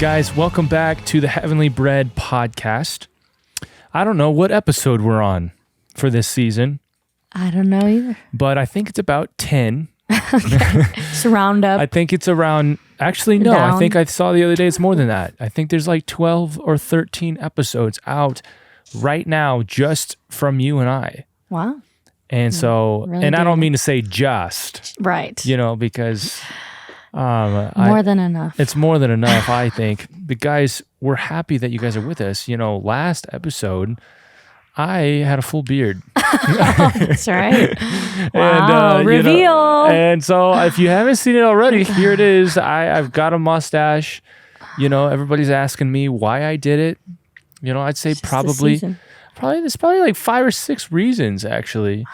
Guys, welcome back to the Heavenly Bread podcast. I don't know what episode we're on for this season. I don't know either. But I think it's about 10. Okay. Just round up. I think it's around, actually, no, down. I think I saw the other day it's more than that. I think there's like 12 or 13 episodes out right now just from you and I. Wow. And so, Really and I don't doing mean to say just, Right. you know, because More than enough. it's more than enough, I think. But guys, we're happy that you guys are with us. You know, last episode, I had a full beard. That's right. Wow. And, Reveal. you know, and so if you haven't seen it already, here it is. I've got a mustache. You know, everybody's asking me why I did it. You know, I'd say It's just the probably season. there's probably like 5 or 6 reasons actually.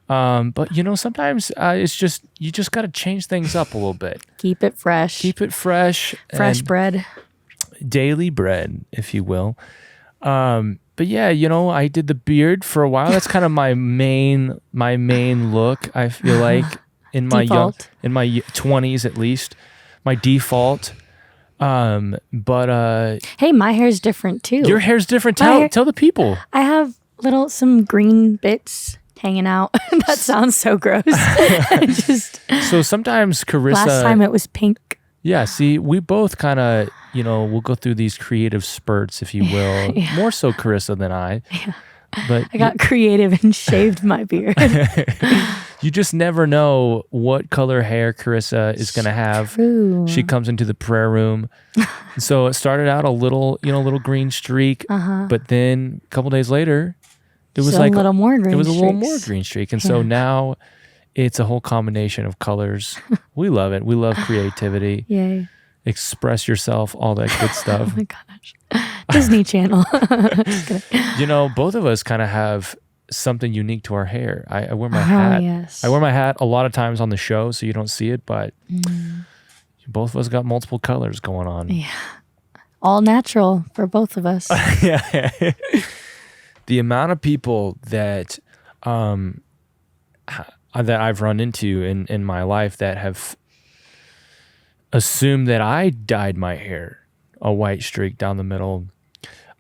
But you know, sometimes it's just, you just got to change things up a little bit. Keep it fresh. Keep it fresh. Fresh and bread. daily bread, if you will. But yeah, you know, I did the beard for a while. That's kind of my main look. I feel like in my Default. in my 20s at least, my default. But Hey, my hair's different too. your hair's different. My hair- Tell the people. I have some green bits hanging out. That sounds so gross. Just So sometimes Charissa. last time it was pink. Yeah, see, we both kind of, you know, we'll go through these creative spurts, if you will. Yeah. More so Charissa than I. Yeah. But I got creative and shaved my beard. you just never know what color hair Charissa is going to have. True. She comes into the prayer room. So it started out a little green streak, but then a couple days later, it was So like a little more green it was a little more streaks. green streak. And so Yeah. now it's a whole combination of colors. We love it. We love creativity. Yay. Express yourself, all that good stuff. Oh my gosh. Disney Channel. Just kidding. You know, both of us kind of have something unique to our hair. I wear my hat. Yes. I wear my hat a lot of times on the show, so you don't see it, but both of us got multiple colors going on. Yeah. All natural for both of us. Yeah. The amount of people that that I've run into in my life that have assumed that I dyed my hair a white streak down the middle.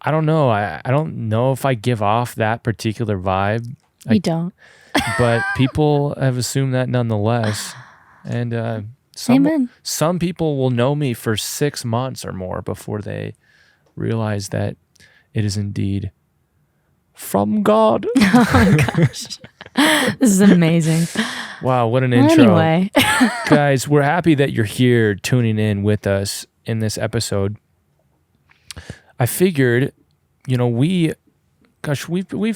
I don't know. I don't know if I give off that particular vibe. You don't. But people have assumed that nonetheless. And Amen. some people will know me for 6 months or more before they realize that it is indeed from God. Oh my gosh. This is amazing. Wow, what an Well, intro. anyway. Guys, we're happy that you're here tuning in with us in this episode. I figured, you know, we've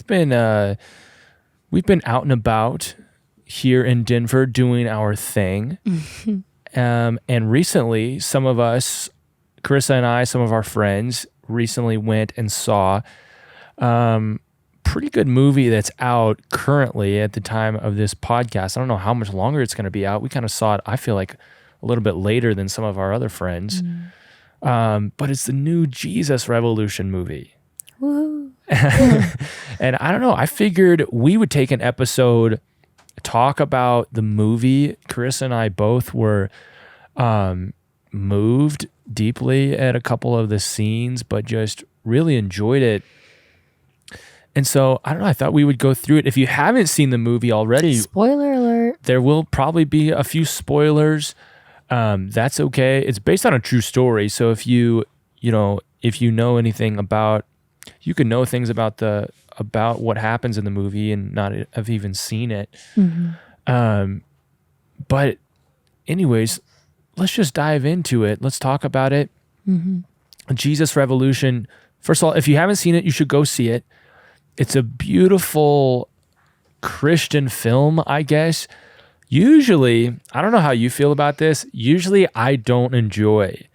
been out and about here in Denver doing our thing. And recently, some of us, Charissa and I, some of our friends recently went and saw pretty good movie that's out currently at the time of this podcast. I don't know how much longer it's going to be out. We kind of saw it, I feel like, a little bit later than some of our other friends. But it's the new Jesus Revolution movie. Woo. And I don't know, I figured we would take an episode, talk about the movie. Charissa and I both were moved deeply at a couple of the scenes, but just really enjoyed it. And so, I don't know, I thought we would go through it. If you haven't seen the movie already, Spoiler alert. there will probably be a few spoilers. That's okay. It's based on a true story. So if you know anything about, you can know things about what happens in the movie and not have even seen it. But anyways, let's just dive into it. Let's talk about it. Jesus Revolution. First of all, if you haven't seen it, you should go see it. It's a beautiful Christian film, I guess. Usually, I don't know how you feel about this. Usually, I don't enjoy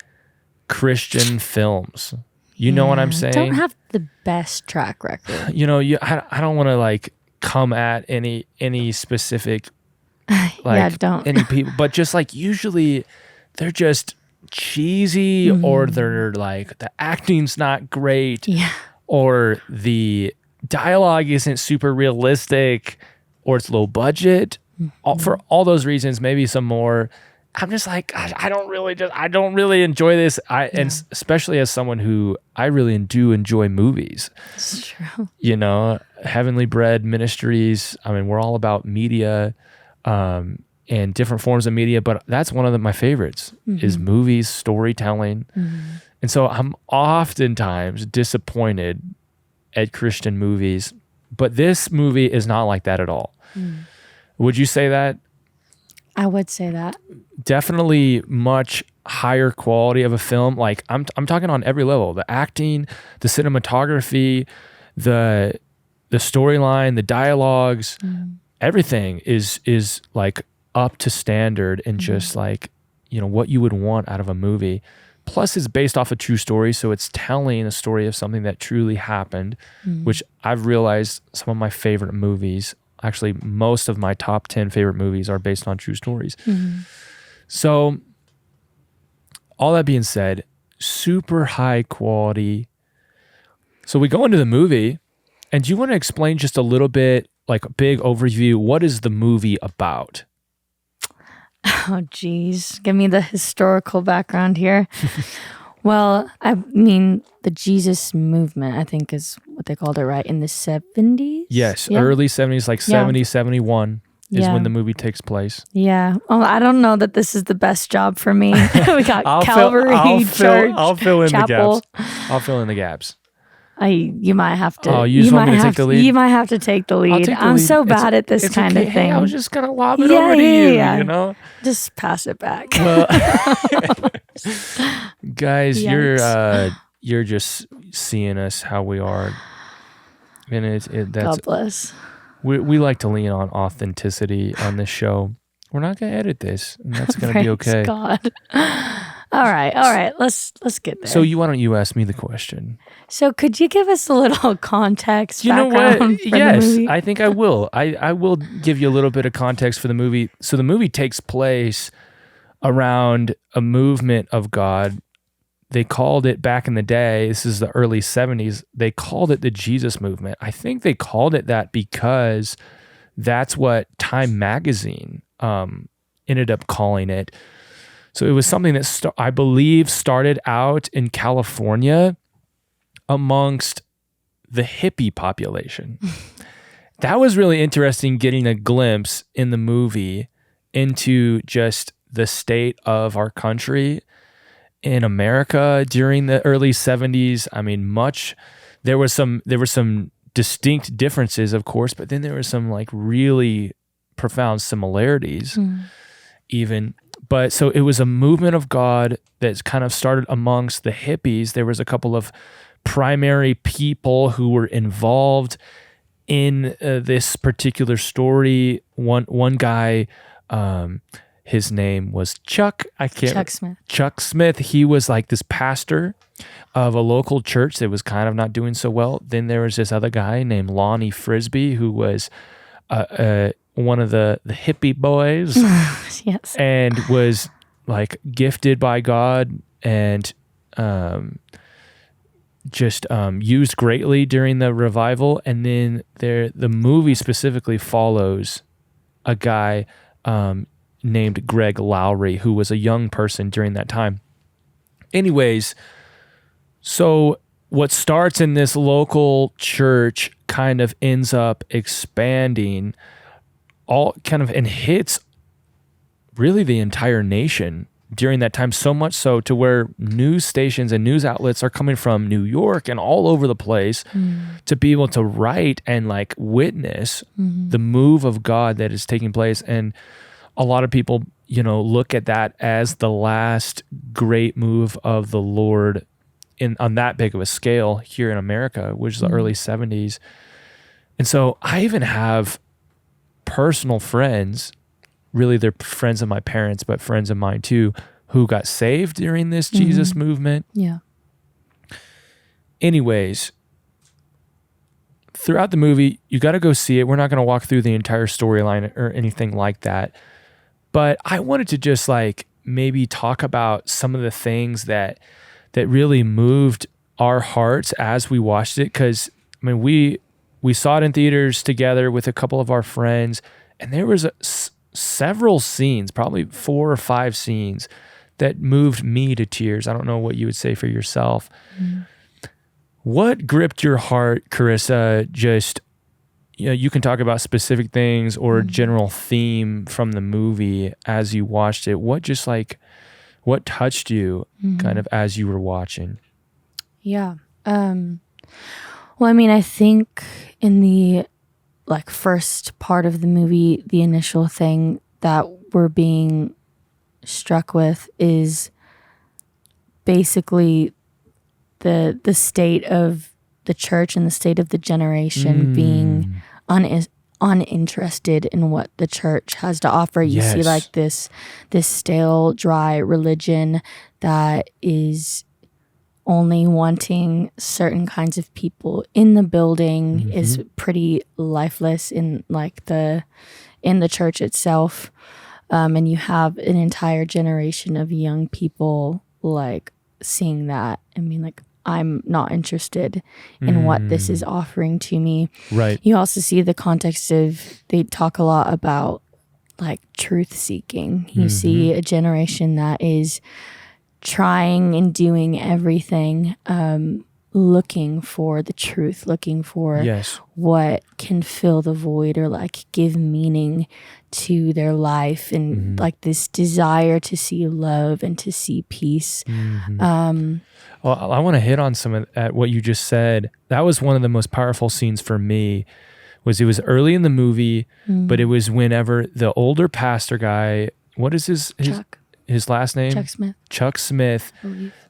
Christian films. You know what I'm saying? Don't have the best track record. You know, I don't want to like come at any specific like don't. any people, but just like usually they're just cheesy or they're like the acting's not great or the dialogue isn't super realistic or it's low budget. For all those reasons, maybe some more, I'm just like, gosh, I don't really enjoy this. Especially as someone who I really do enjoy movies. It's true. You know, Heavenly Bread Ministries. I mean, we're all about media and different forms of media, but that's one of my favorites is movies, storytelling. And so I'm oftentimes disappointed at Christian movies, but this movie is not like that at all. Would you say that? I would say that. Definitely much higher quality of a film. Like I'm talking on every level, the acting, the cinematography, the storyline, the dialogues, everything is like up to standard and just like, you know, what you would want out of a movie. Plus it's based off a true story. So it's telling a story of something that truly happened, which I've realized some of my favorite movies, actually most of my top 10 favorite movies are based on true stories. So all that being said, super high quality. So we go into the movie, and do you want to explain just a little bit, like a big overview, what is the movie about? Oh, geez. Give me the historical background here. Well, I mean, the Jesus movement, I think is what they called it, right? In the 70s? Yes, early 70s, like 70, 71 is when the movie takes place. Yeah. Oh, I don't know that this is the best job for me. We got Calvary, Church, I'll fill in Chapel. the gaps. I'll fill in the gaps. You might have to. Oh, you just want me to take the lead? You might have to take the lead. I'm so bad at this kind of thing. Hey, I was just going to lob it over to you, you know? Just pass it back. Well, guys, you're just seeing us how we are. And that's God bless. We like to lean on authenticity on this show. We're not going to edit this, and that's going to be okay. God. All right. Let's get there. So why don't you ask me the question? So could you give us a little context? You know what? Yes, the movie? I think I will. I will give you a little bit of context for the movie. So the movie takes place around a movement of God. They called it back in the day, this is the early 70s, they called it the Jesus movement. I think they called it that because that's what Time magazine ended up calling it. So it was something that I believe started out in California amongst the hippie population. That was really interesting, getting a glimpse in the movie into just the state of our country in America during the early 70s. I mean, there were some distinct differences, of course, but then there were some like really profound similarities even. But so it was a movement of God that's kind of started amongst the hippies. There was a couple of primary people who were involved in this particular story. One guy, his name was Chuck. Chuck Smith. Chuck Smith. He was like this pastor of a local church that was kind of not doing so well. Then there was this other guy named Lonnie Frisbee, who was one of the hippie boys. Yes. And was like gifted by God and just used greatly during the revival. And then the movie specifically follows a guy named Greg Lowry, who was a young person during that time. Anyways, so what starts in this local church kind of ends up expanding and hits really the entire nation during that time, so much so to where news stations and news outlets are coming from New York and all over the place to be able to write and like witness the move of God that is taking place. And a lot of people, look at that as the last great move of the Lord on that big of a scale here in America, which is the early 70s. And so I even have personal friends, really they're friends of my parents, but friends of mine too, who got saved during this Jesus movement. Yeah. Anyways, throughout the movie, you got to go see it. We're not going to walk through the entire storyline or anything like that. But I wanted to just like maybe talk about some of the things that really moved our hearts as we watched it. Because, I mean, we saw it in theaters together with a couple of our friends, and there was several scenes, probably 4 or 5 scenes that moved me to tears. I don't know what you would say for yourself. What gripped your heart, Charissa? Just, you can talk about specific things or general theme from the movie as you watched it. What touched you kind of as you were watching? Yeah. Well, I mean, I think in the first part of the movie, the initial thing that we're being struck with is basically the state of the church and the state of the generation being uninterested in what the church has to offer. You see this stale, dry religion that is only wanting certain kinds of people in the building, is pretty lifeless in the church itself. And you have an entire generation of young people seeing that and being I'm not interested in what this is offering to me. Right. You also see the context of, they talk a lot about truth seeking. You see a generation that is trying and doing everything, looking for the truth, looking for what can fill the void or give meaning to their life, and this desire to see love and to see peace. Well, I want to hit on at what you just said. That was one of the most powerful scenes for me. It was early in the movie, but it was whenever the older pastor guy, what is his last name? Chuck Smith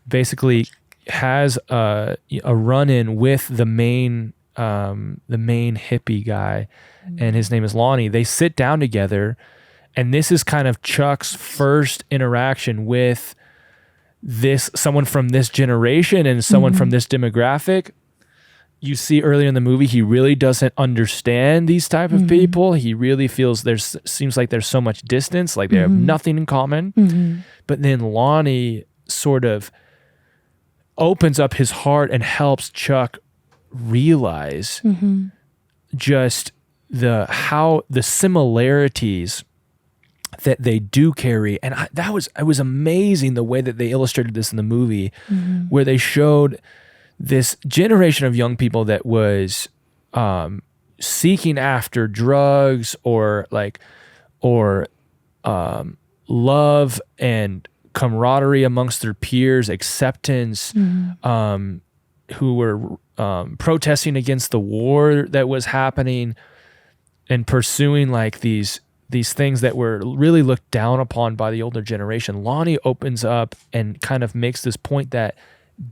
basically has a run-in with the main hippie guy, and his name is Lonnie. They sit down together, and this is kind of Chuck's first interaction with someone from this generation and someone from this demographic. You see earlier in the movie, he really doesn't understand these type of people. He really feels seems like there's so much distance, like they have nothing in common. But then Lonnie sort of opens up his heart and helps Chuck realize just the similarities that they do carry. And it was amazing the way that they illustrated this in the movie, where they showed this generation of young people that was seeking after drugs or love and camaraderie amongst their peers, acceptance, who were protesting against the war that was happening and pursuing these things that were really looked down upon by the older generation. Lonnie opens up and kind of makes this point that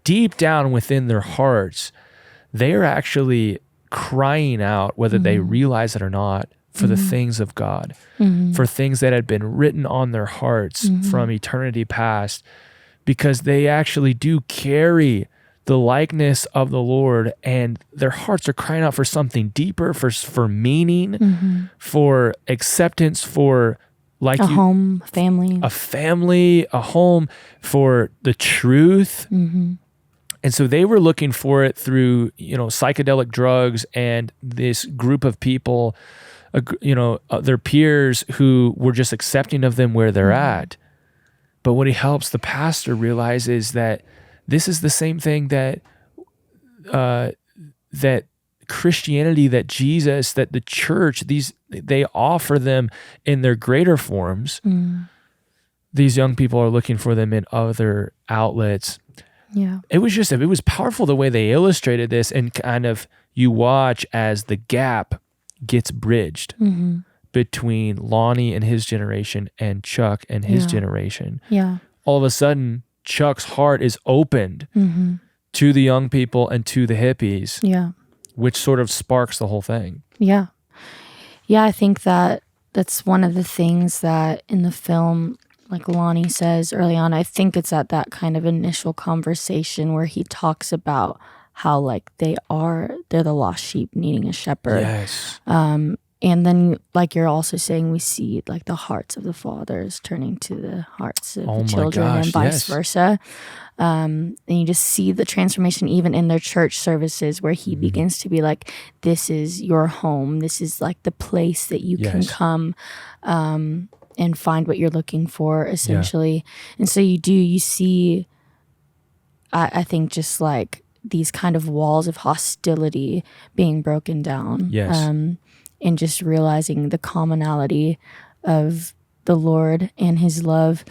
deep down within their hearts, they are actually crying out, whether they realize it or not, for the things of God, for things that had been written on their hearts from eternity past, because they actually do carry the likeness of the Lord, and their hearts are crying out for something deeper, for meaning, for acceptance, for home, a family, a home, for the truth. And so they were looking for it through, psychedelic drugs and this group of people, their peers who were just accepting of them where they're at. But what he helps the pastor realize is that this is the same thing that that Christianity, that Jesus, that the church, they offer them in their greater forms. These young people are looking for them in other outlets. Yeah. It was powerful the way they illustrated this, and kind of you watch as the gap gets bridged between Lonnie and his generation and Chuck and his generation. Yeah. All of a sudden, Chuck's heart is opened to the young people and to the hippies. Yeah. Which sort of sparks the whole thing. Yeah. Yeah, I think that's one of the things that in the film, like Lonnie says early on, I think it's at that kind of initial conversation where he talks about how they're the lost sheep needing a shepherd. Yes. And then, like you're also saying, we see like the hearts of the fathers turning to the hearts of the children, and vice versa. And you just see the transformation even in their church services, where he begins to be like, this is your home. This is like the place that you can come and find what you're looking for, essentially. And so you see, I think, just like these kind of walls of hostility being broken down. And just realizing the commonality of the Lord and his love.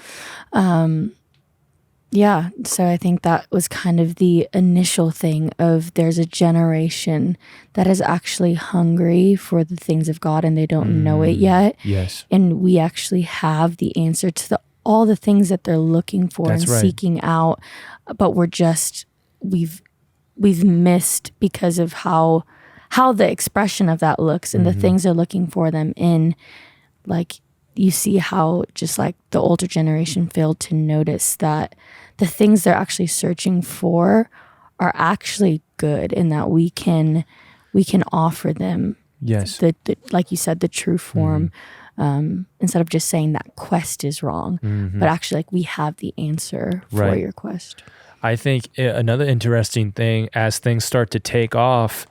So I think that was kind of the initial thing of there's a generation that is actually hungry for the things of God and they don't know it yet. And we actually have the answer to all the things that they're looking for seeking out, but we've missed because of how the expression of that looks and the things they're looking for them in. Like, you see how just like the older generation failed to notice that the things they're actually searching for are actually good, and that we can offer them the like you said, the true form, instead of just saying that quest is wrong, but actually like we have the answer for your quest. I think another interesting thing, as things start to take off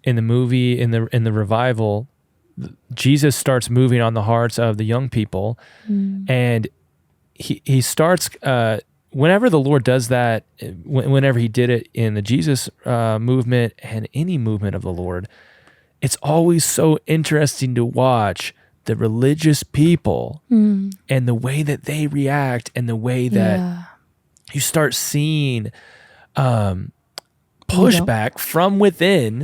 in the movie, in the revival, Jesus starts moving on the hearts of the young people, and he starts, whenever the Lord does that, whenever he did it in the Jesus movement and any movement of the Lord, it's always so interesting to watch the religious people and the way that they react, and the way that you start seeing pushback from within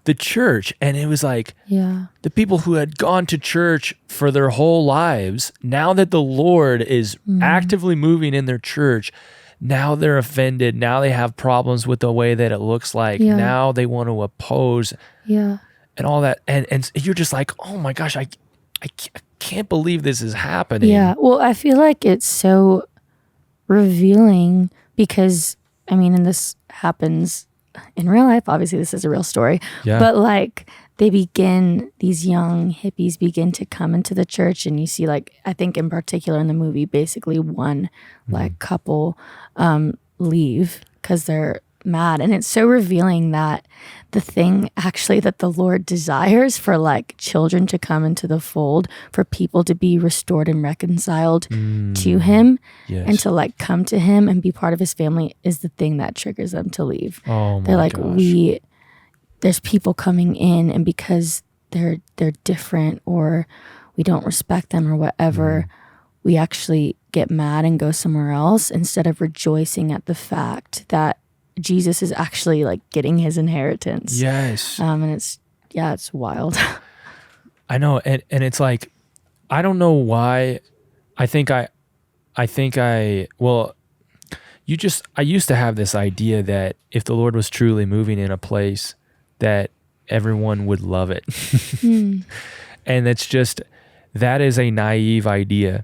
the church. And it was like the people who had gone to church for their whole lives, now that the Lord is actively moving in their church, now they're offended. Now they have problems with the way that it looks like. Now they want to oppose and all that. And you're just like, oh my gosh, I can't believe this is happening. Well, I feel like it's so revealing because, I mean, and this happens in real life, obviously this is a real story, but like these young hippies begin to come into the church, and you see, like, I think in particular in the movie, basically one like couple leave because they're mad. And it's so revealing that the thing actually that the Lord desires for like children to come into the fold, for people to be restored and reconciled to him and to like come to him and be part of his family, is the thing that triggers them to leave. They're like, there's people coming in, and because they're different, or we don't respect them or whatever, we actually get mad and go somewhere else, instead of rejoicing at the fact that Jesus is actually like getting his inheritance. And it's wild. I know. And it's like, I don't know why. I used to have this idea that if the Lord was truly moving in a place, that everyone would love it. And that is a naive idea.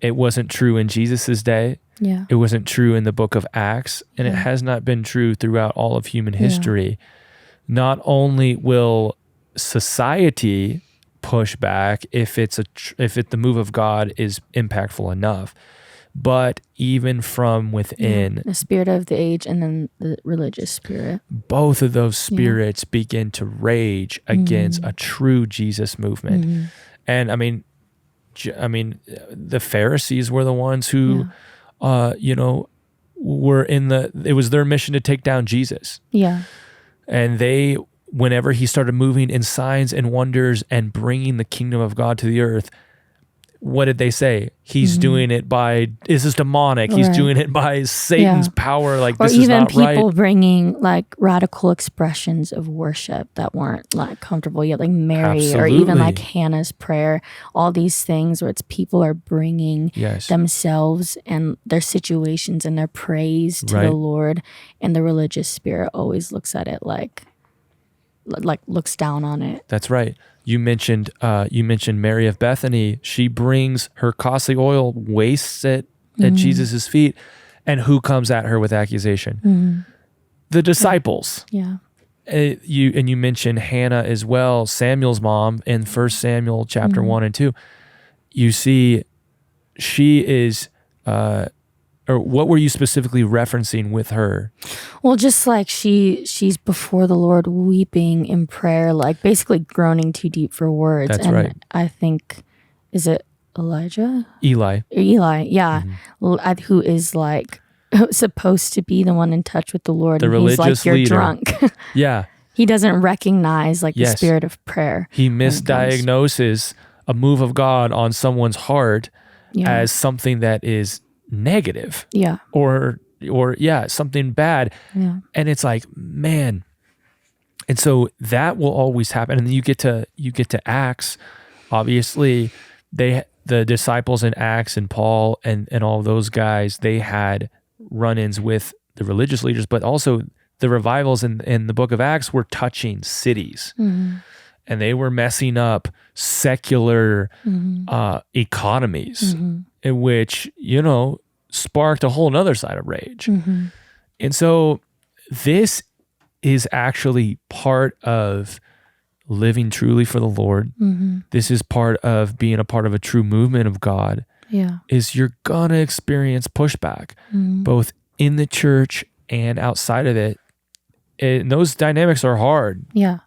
It wasn't true in Jesus's day. It wasn't true in the book of Acts, and it has not been true throughout all of human history. Not only will society push back if the move of God is impactful enough, but even from within, the spirit of the age and then the religious spirit, both of those spirits begin to rage against a true Jesus movement. And I mean, the Pharisees were the ones who it was their mission to take down Jesus. And whenever he started moving in signs and wonders and bringing the kingdom of God to the earth, what did they say? He's doing it this is demonic. He's doing it by Satan's power. Like, this is not right. Or even people bringing like radical expressions of worship that weren't like comfortable yet, like Mary, or even like Hannah's prayer. All these things where it's people are bringing themselves and their situations and their praise to the Lord, and the religious spirit always looks at it like looks down on it. That's right. You mentioned Mary of Bethany. She brings her costly oil, wastes it at Jesus's feet, and who comes at her with accusation? The disciples. You mentioned Hannah as well, Samuel's mom in 1 Samuel chapter 1 and 2. You see, she is, or what were you specifically referencing with her? Well, just like she's before the Lord weeping in prayer, like basically groaning too deep for words. That's and right. I think, is it Elijah? Eli, yeah. Who is like supposed to be the one in touch with the Lord. the and he's like, religious you're leader. drunk. Yeah. He doesn't recognize like the Yes. spirit of prayer. He when it comes. misdiagnoses a move of God on someone's heart Yeah. as something that is negative Yeah. or something bad. Yeah. And it's like, man. And so that will always happen. And then you get to Acts. Obviously, the disciples in Acts and Paul and all those guys, they had run-ins with the religious leaders, but also the revivals in the book of Acts were touching cities. Mm-hmm. And they were messing up secular economies, in which, sparked a whole nother side of rage. Mm-hmm. And so this is actually part of living truly for the Lord. Mm-hmm. This is part of being a part of a true movement of God. Yeah. Is you're gonna experience pushback, both in the church and outside of it. And those dynamics are hard. Yeah.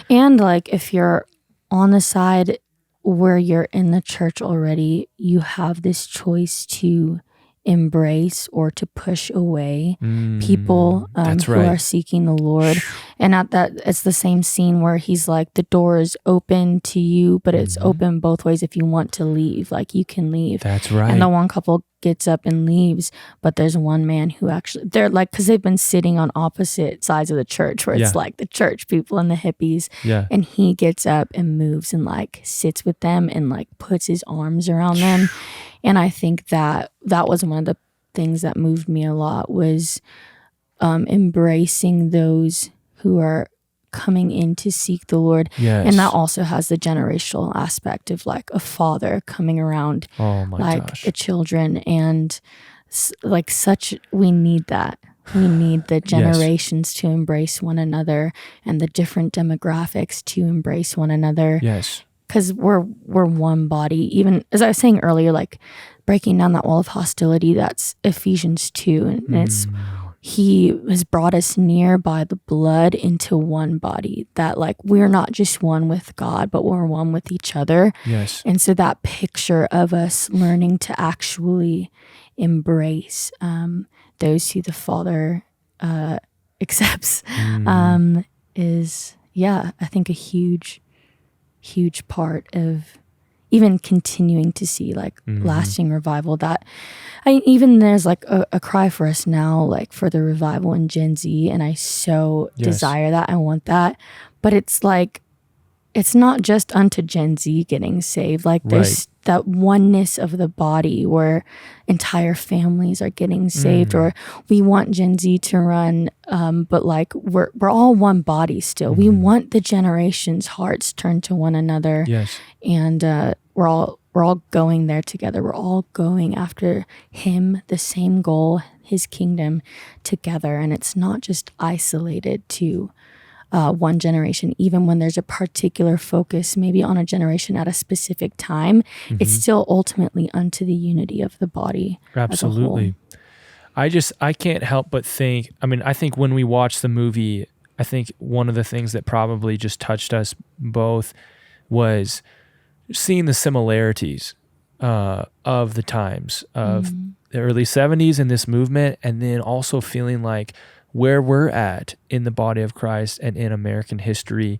And like if you're on the side where you're in the church already, you have this choice to embrace or to push away people who are seeking the Lord. And at that, it's the same scene where he's like, the door is open to you, but it's open both ways. If you want to leave, like you can leave. That's right. And the one couple gets up and leaves, but there's one man who actually, they're like, because they've been sitting on opposite sides of the church where it's like the church people and the hippies. Yeah. And he gets up and moves and like sits with them and like puts his arms around them. And I think that was one of the things that moved me a lot, was embracing those who are coming in to seek the Lord. Yes. And that also has the generational aspect of like a father coming around the children, and we need that. We need the generations to embrace one another and the different demographics to embrace one another. Yes. Because we're one body. Even as I was saying earlier, like breaking down that wall of hostility, that's Ephesians 2. And it's he has brought us near by the blood into one body, that like we're not just one with God, but we're one with each other. Yes. And so that picture of us learning to actually embrace those who the Father accepts is, I think a huge part of even continuing to see like lasting revival. That even there's like a cry for us now, like for the revival in Gen Z, and I so desire that. I want that, but it's like it's not just unto Gen Z getting saved. Like there's that oneness of the body where entire families are getting saved, or we want Gen Z to run, but like we're all one body still. We want the generations' hearts turned to one another. Yes. And we're all going there together. We're all going after him, the same goal, his kingdom together. And it's not just isolated to one generation. Even when there's a particular focus maybe on a generation at a specific time, it's still ultimately unto the unity of the body. Absolutely. I can't help but think, I think when we watched the movie, I think one of the things that probably just touched us both was seeing the similarities of the times of the early 70s in this movement, and then also feeling like where we're at in the body of Christ and in American history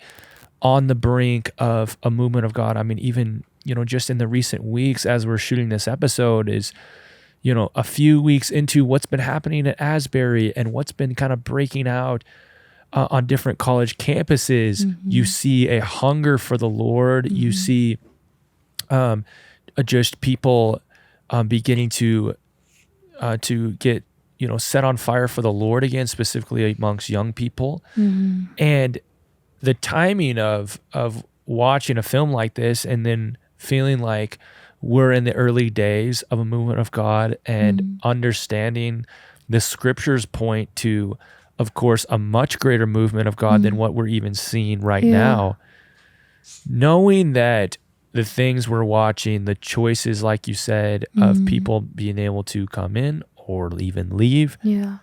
on the brink of a movement of God. Even, just in the recent weeks as we're shooting this episode is, a few weeks into what's been happening at Asbury and what's been kind of breaking out on different college campuses. You see a hunger for the Lord. You see just people beginning to get set on fire for the Lord again, specifically amongst young people. And the timing of watching a film like this and then feeling like we're in the early days of a movement of God and understanding the scriptures point to of course, a much greater movement of God than what we're even seeing right Yeah. now. Knowing that the things we're watching, the choices, like you said, of people being able to come in or even leave, Yeah.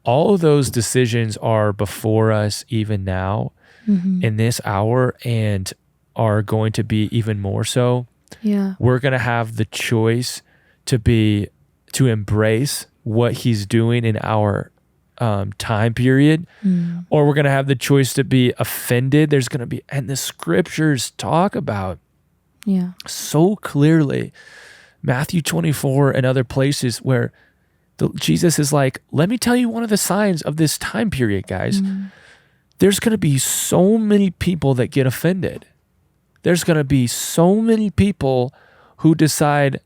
all of those decisions are before us even now in this hour, and are going to be even more so. Yeah. We're going to have the choice to embrace what he's doing in our time period, or we're going to have the choice to be offended. There's going to be, and the scriptures talk about so clearly, Matthew 24 and other places where Jesus is like, let me tell you one of the signs of this time period, guys. There's going to be so many people that get offended. There's going to be so many people who decide,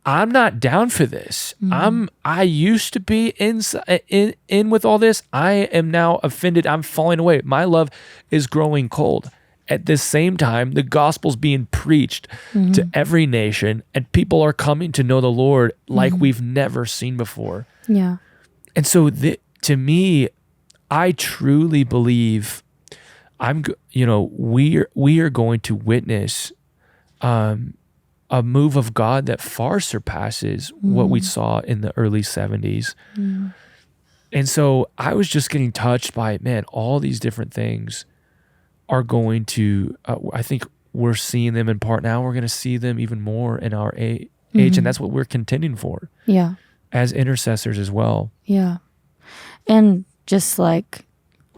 I'm not down for this. I used to be in with all this. I am now offended. I'm falling away. My love is growing cold. At the same time, the gospel's being preached to every nation, and people are coming to know the Lord like we've never seen before. Yeah. And so to me, I truly believe we are going to witness a move of God that far surpasses what we saw in the early 70s. And so I was just getting touched by, man, all these different things are going to, I think we're seeing them in part now. We're going to see them even more in our age. And that's what we're contending for. Yeah. As intercessors as well. Yeah. And just like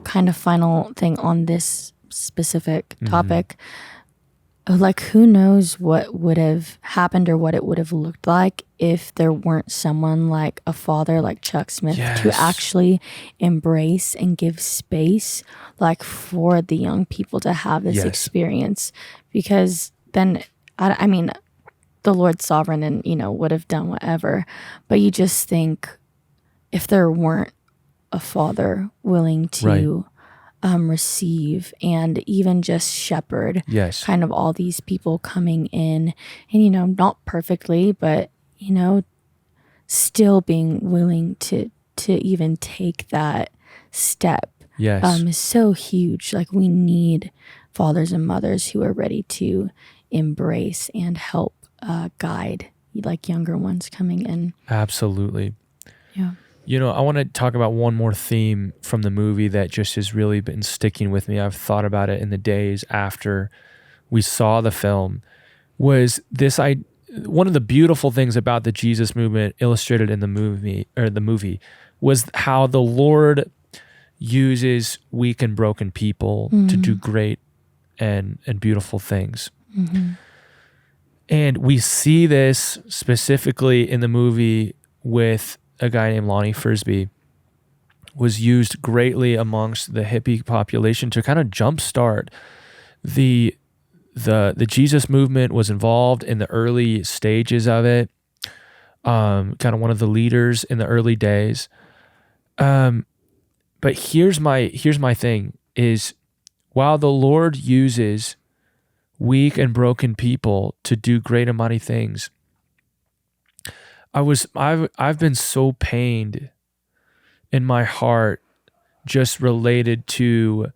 kind of final thing on this specific topic, like who knows what would have happened or what it would have looked like if there weren't someone like a father like Chuck Smith to actually embrace and give space like for the young people to have this experience. Because then, I mean, the Lord's sovereign and, would have done whatever. But you just think if there weren't a father willing to receive and even just shepherd kind of all these people coming in and, not perfectly, but, still being willing to even take that step is so huge. Like we need fathers and mothers who are ready to embrace and help guide like younger ones coming in. Absolutely. Yeah. I want to talk about one more theme from the movie that just has really been sticking with me. I've thought about it in the days after we saw the film. Was this one of the beautiful things about the Jesus movement illustrated in the movie was how the Lord uses weak and broken people to do great and beautiful things. And we see this specifically in the movie with a guy named Lonnie Frisbee. Was used greatly amongst the hippie population to kind of jumpstart the Jesus movement. Was involved in the early stages of it, kind of one of the leaders in the early days. But here's my thing is, while the Lord uses weak and broken people to do great and mighty things, I've been so pained in my heart just related to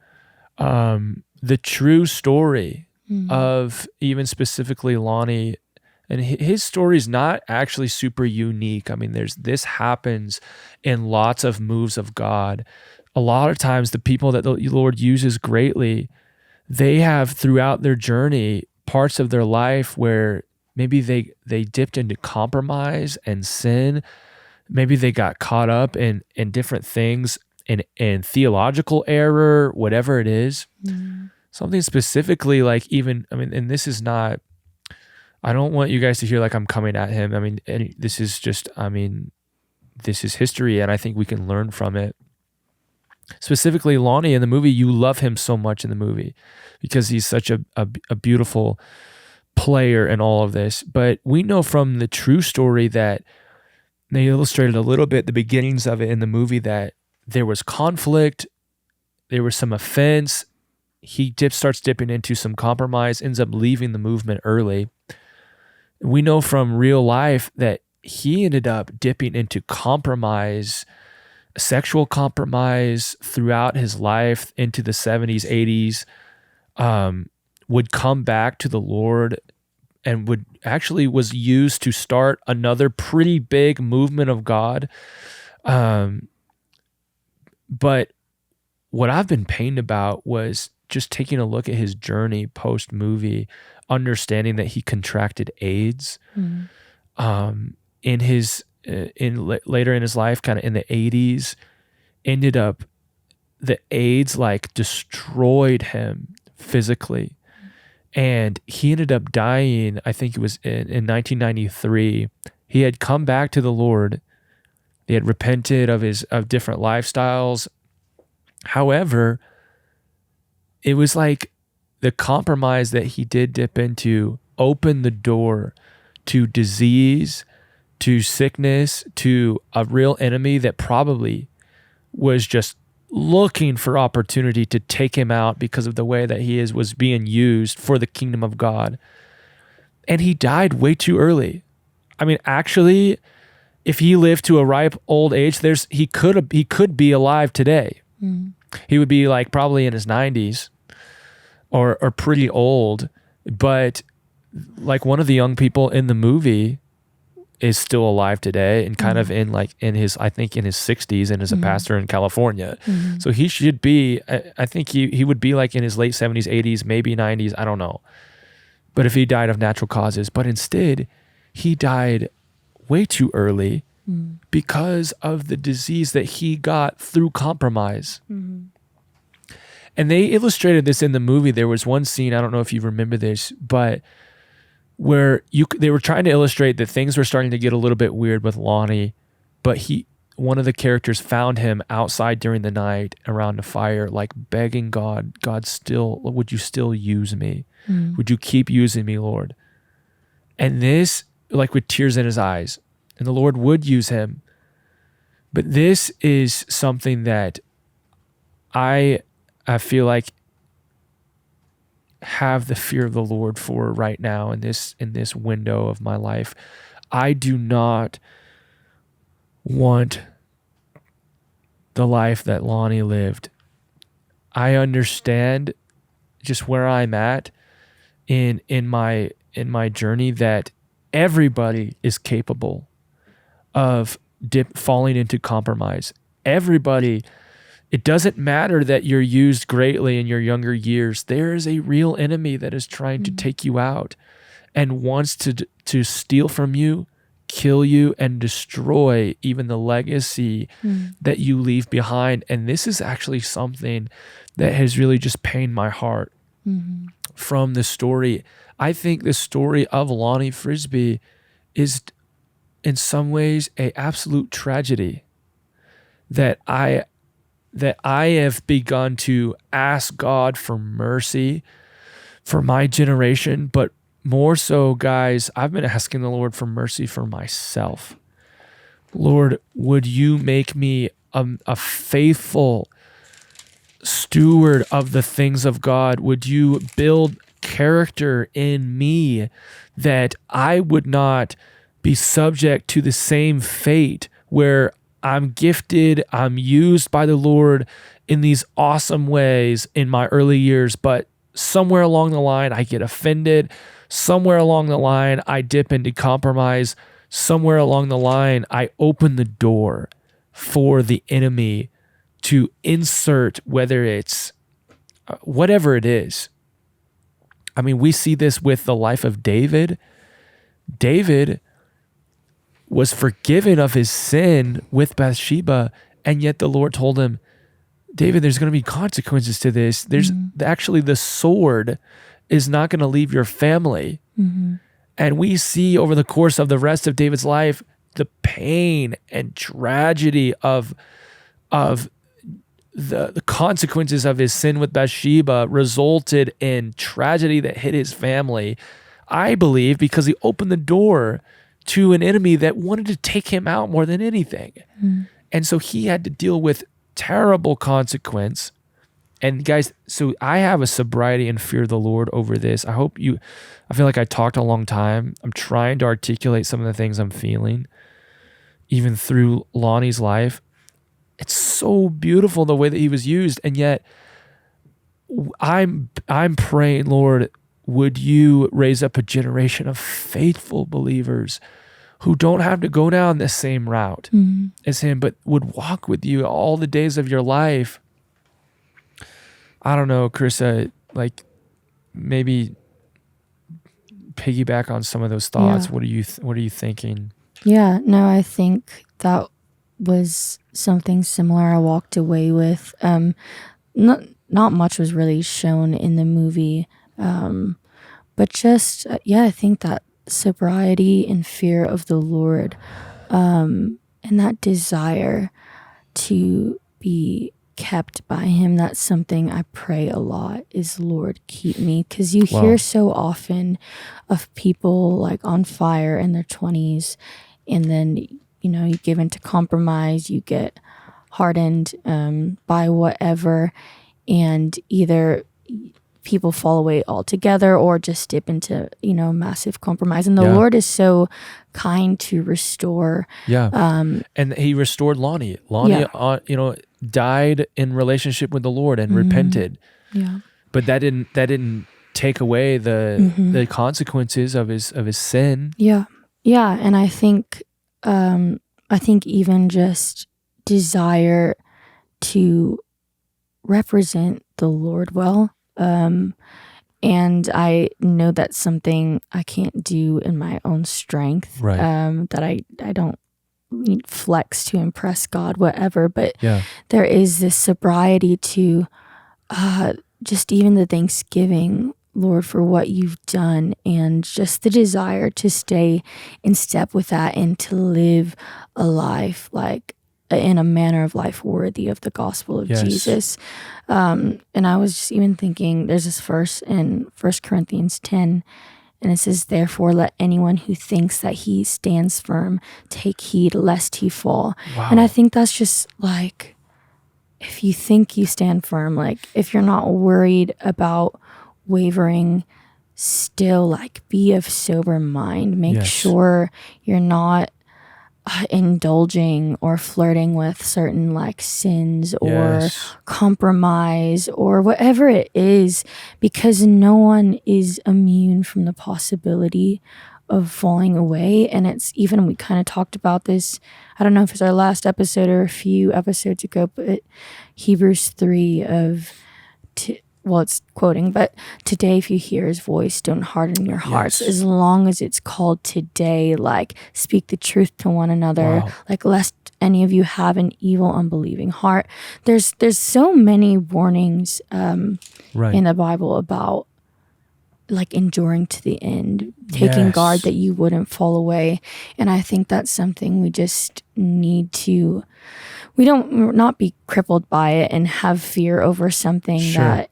the true story of even specifically Lonnie. And his story is not actually super unique. I mean, this happens in lots of moves of God. A lot of times the people that the Lord uses greatly, they have throughout their journey parts of their life where maybe they dipped into compromise and sin. Maybe they got caught up in different things, in theological error, whatever it is. Something specifically like even, I mean, and this is not, I don't want you guys to hear like I'm coming at him. I mean, this is just, this is history, and I think we can learn from it. Specifically, Lonnie in the movie, you love him so much in the movie because he's such a beautiful player in all of this. But we know from the true story that they illustrated a little bit the beginnings of it in the movie, that there was conflict, there was some offense. He starts dipping into some compromise, ends up leaving the movement early. We know from real life that he ended up dipping into compromise sexual compromise throughout his life into the 70s, 80s, would come back to the Lord and was used to start another pretty big movement of God. But what I've been pained about was just taking a look at his journey post movie, understanding that he contracted AIDS later in his life, kind of in the 80s. The AIDS like destroyed him physically, and he ended up dying. I think it was in 1993. He had come back to the Lord. He had repented of different lifestyles. However, it was like the compromise that he did dip into opened the door to disease, to sickness, to a real enemy that probably was just looking for opportunity to take him out because of the way that he was being used for the kingdom of God. And he died way too early. I mean, actually, if he lived to a ripe old age, he could be alive today. He would be like probably in his 90s or pretty old, but like one of the young people in the movie is still alive today and kind of in his 60s and is a pastor in California. So he should be, I think he would be like in his late 70s, 80s, maybe 90s, I don't know. But if he died of natural causes, but instead he died way too early because of the disease that he got through compromise. And they illustrated this in the movie. There was one scene, I don't know if you remember this, but where they were trying to illustrate that things were starting to get a little bit weird with Lonnie, but one of the characters found him outside during the night around a fire, like begging God, would you still use me? Would you keep using me, Lord? And this, like with tears in his eyes, and the Lord would use him. But this is something that I feel like have the fear of the Lord for right now in this window of my life. I do not want the life that Lonnie lived. I understand just where I'm at in my journey, that everybody is capable of falling into compromise. Everybody. It doesn't matter that you're used greatly in your younger years. There is a real enemy that is trying to take you out and wants to steal from you, kill you, and destroy even the legacy that you leave behind. And this is actually something that has really just pained my heart from the story. I think the story of Lonnie Frisbee is in some ways an absolute tragedy that I have begun to ask God for mercy for my generation, but more so, guys, I've been asking the Lord for mercy for myself. Lord, would you make me a faithful steward of the things of God? Would you build character in me that I would not be subject to the same fate where I'm gifted, I'm used by the Lord in these awesome ways in my early years, but somewhere along the line, I get offended. Somewhere along the line, I dip into compromise. Somewhere along the line, I open the door for the enemy to insert, whether it's whatever it is. I mean, we see this with the life of David. David was forgiven of his sin with Bathsheba, and yet the Lord told him, David, there's going to be consequences to this. There's actually the sword is not going to leave your family. And we see over the course of the rest of David's life, the pain and tragedy of the consequences of his sin with Bathsheba resulted in tragedy that hit his family. I believe because he opened the door to an enemy that wanted to take him out more than anything. And so he had to deal with terrible consequence. And guys, so I have a sobriety and fear of the Lord over this. I feel like I talked a long time. I'm trying to articulate some of the things I'm feeling, even through Lonnie's life. it's so beautiful the way that he was used. And yet I'm praying, Lord, would you raise up a generation of faithful believers who don't have to go down the same route as him, but would walk with you all the days of your life. I don't know, Charissa, like maybe piggyback on some of those thoughts. Yeah. What are you thinking? Yeah, no, I think that was something similar I walked away with. Not much was really shown in the movie, but just I think that sobriety and fear of the Lord, and that desire to be kept by him, that's something I pray a lot is, Lord, keep me. Because you hear so often of people like on fire in their 20s, and then you give into compromise, you get hardened by whatever, and either people fall away altogether or just dip into massive compromise. And the Lord is so kind to restore. And he restored Lonnie. Lonnie died in relationship with the Lord and repented. But that didn't take away the consequences of his sin. And I think even just desire to represent the Lord well. And I know that's something I can't do in my own strength. That I don't need flex to impress God, whatever. But there is this sobriety to just even the thanksgiving, Lord, for what you've done, and just the desire to stay in step with that and to live a life like in a manner of life worthy of the gospel of Jesus. And I was just even thinking, there's this verse in 1 Corinthians 10, and it says, therefore, let anyone who thinks that he stands firm take heed lest he fall. And I think that's just like, if you think you stand firm, like if you're not worried about wavering, still like be of sober mind. Make sure you're not indulging or flirting with certain like sins or compromise or whatever it is, because no one is immune from the possibility of falling away. And it's even, we kind of talked about this, I don't know if it's our last episode or a few episodes ago, but Hebrews 3 it's quoting, but today if you hear his voice, don't harden your hearts. As long as it's called today, like speak the truth to one another, like lest any of you have an evil, unbelieving heart. There's so many warnings in the Bible about like enduring to the end, taking guard that you wouldn't fall away. And I think that's something we just need to, we don't not be crippled by it and have fear over something that,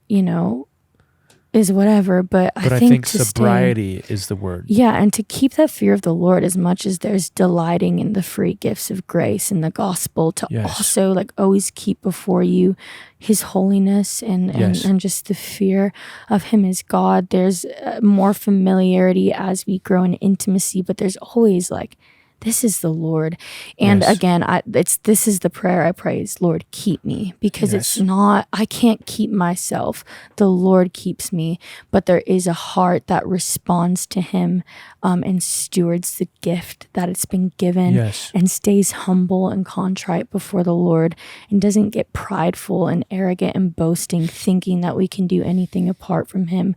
is whatever. But I think sobriety is the word. Yeah. And to keep that fear of the Lord, as much as there's delighting in the free gifts of grace and the gospel, to also like always keep before you his holiness and just the fear of him as God. There's more familiarity as we grow in intimacy, but there's always like, this is the Lord. And again, this is the prayer I pray is, Lord, keep me, because it's not, I can't keep myself. The Lord keeps me, but there is a heart that responds to him and stewards the gift that it's been given and stays humble and contrite before the Lord and doesn't get prideful and arrogant and boasting, thinking that we can do anything apart from him.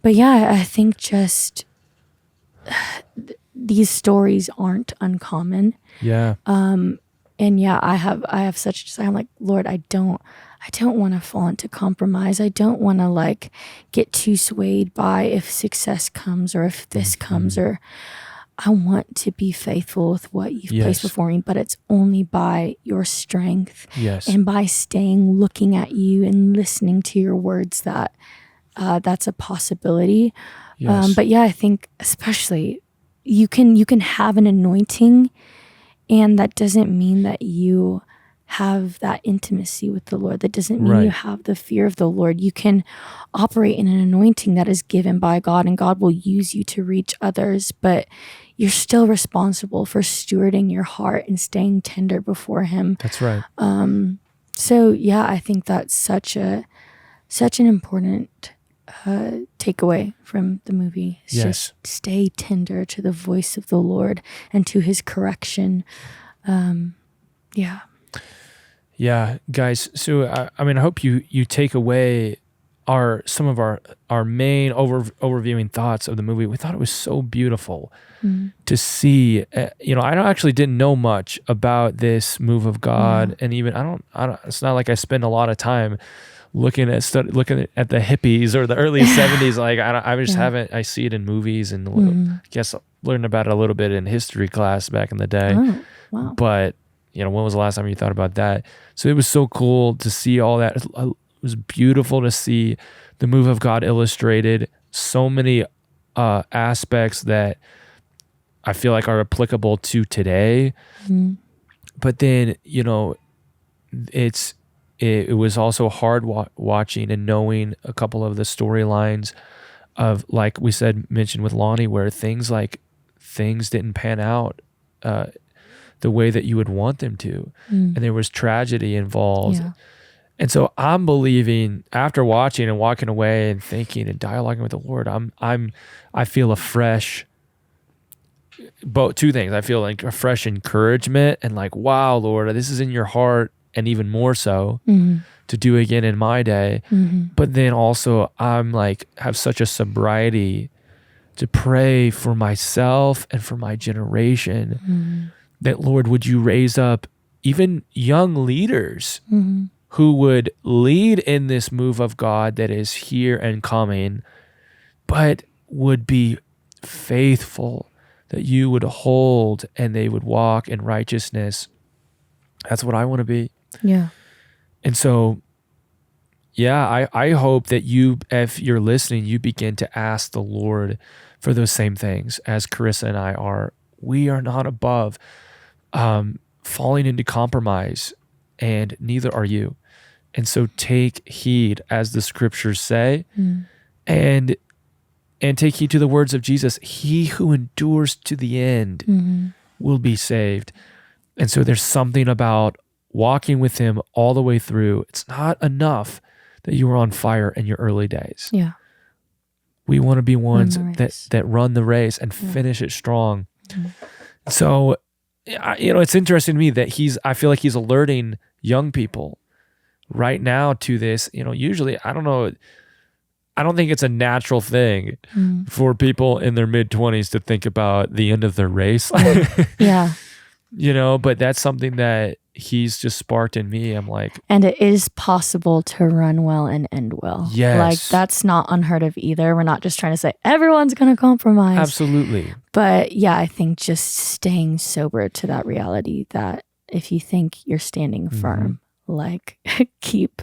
But I think just these stories aren't uncommon. And I have such a desire. I'm like, Lord, I don't want to fall into compromise. I don't want to like get too swayed by if success comes or if this comes, or I want to be faithful with what you've placed before me, but it's only by your strength and by staying looking at you and listening to your words that that's a possibility. But I think especially you can have an anointing, and that doesn't mean that you have that intimacy with the Lord. That doesn't mean you have the fear of the Lord. You can operate in an anointing that is given by God, and God will use you to reach others. But you're still responsible for stewarding your heart and staying tender before him. That's right. So yeah, I think that's such an important takeaway from the movie. It's just stay tender to the voice of the Lord and to his correction. Yeah, guys. So I hope you take away some of our main overviewing thoughts of the movie. We thought it was so beautiful to see. I actually didn't know much about this move of God, and even I don't. It's not like I spend a lot of time looking at the hippies or the early 70s. Like I just haven't. I see it in movies, and I guess learned about it a little bit in history class back in the day. Oh, wow. But when was the last time you thought about that? So it was so cool to see all that. It was beautiful to see the move of God illustrated. So many aspects that I feel like are applicable to today. But then, it was also hard watching and knowing a couple of the storylines of, like we mentioned with Lonnie, where things didn't pan out the way that you would want them to. And there was tragedy involved. Yeah. And so I'm believing, after watching and walking away and thinking and dialoguing with the Lord, I feel two things. I feel like a fresh encouragement and like, wow, Lord, this is in your heart, and even more so to do again in my day. But then also I'm like, have such a sobriety to pray for myself and for my generation that, Lord, would you raise up even young leaders who would lead in this move of God that is here and coming, but would be faithful, that you would hold and they would walk in righteousness. That's what I want to be. Yeah. And so, I hope that if you're listening, you begin to ask the Lord for those same things as Charissa and I are. We are not above falling into compromise, and neither are you. And so take heed, as the scriptures say, and take heed to the words of Jesus. He who endures to the end will be saved. And so there's something about walking with him all the way through. It's not enough that you were on fire in your early days. Yeah. We want to be ones that run the race and finish it strong. So, it's interesting to me that I feel like he's alerting young people right now to this. Usually, I don't think it's a natural thing for people in their mid-20s to think about the end of their race. Yeah. But that's something that he's just sparked in me. I'm like, and it is possible to run well and end well. Yes. Like, that's not unheard of either. We're not just trying to say everyone's going to compromise. Absolutely. But yeah, I think just staying sober to that reality that if you think you're standing firm, like keep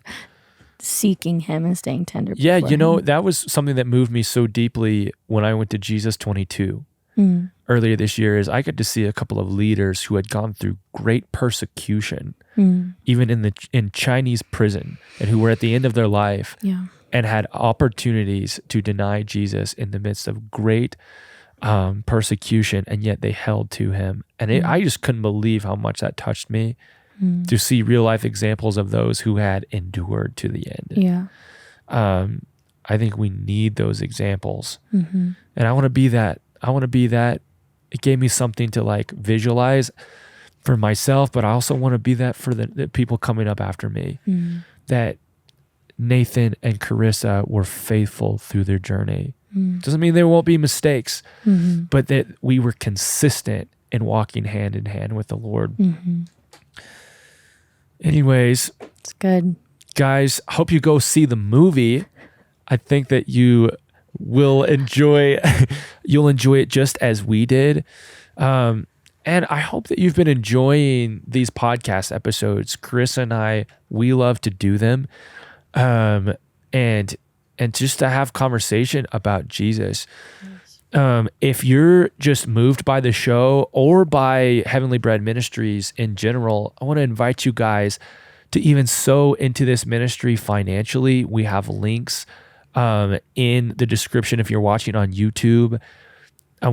seeking him and staying tender. Yeah. Him. That was something that moved me so deeply when I went to Jesus 22. Earlier this year, is I got to see a couple of leaders who had gone through great persecution, even in Chinese prison, and who were at the end of their life and had opportunities to deny Jesus in the midst of great persecution, and yet they held to him. And I just couldn't believe how much that touched me to see real life examples of those who had endured to the end. Yeah. I think we need those examples, and I want to be that. It gave me something to like visualize for myself, but I also want to be that for the people coming up after me, that Nathan and Charissa were faithful through their journey. Doesn't mean there won't be mistakes, but that we were consistent in walking hand in hand with the Lord. Anyways, it's good. Guys, hope you go see the movie. I think that you will enjoy it just as we did. And I hope that you've been enjoying these podcast episodes. Charissa and I, we love to do them. And just to have conversation about Jesus. If you're just moved by the show or by Heavenly Bread Ministries in general, I want to invite you guys to even sow into this ministry financially. We have links in the description if you're watching on YouTube.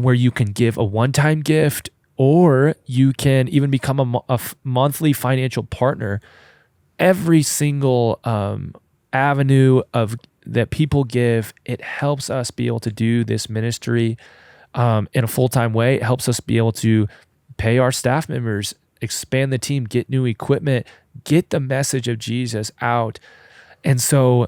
where you can give a one-time gift, or you can even become a monthly financial partner. Every single avenue of that people give, it helps us be able to do this ministry in a full-time way. It helps us be able to pay our staff members, expand the team, get new equipment, get the message of Jesus out. And so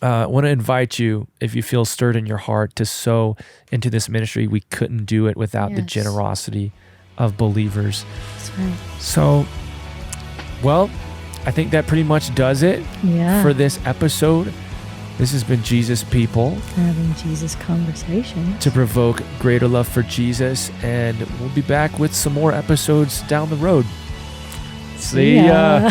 I want to invite you, if you feel stirred in your heart, to sow into this ministry. We couldn't do it without the generosity of believers. That's right. So, well, I think that pretty much does it for this episode. This has been Jesus People. Having Jesus conversations. To provoke greater love for Jesus. And we'll be back with some more episodes down the road. See ya.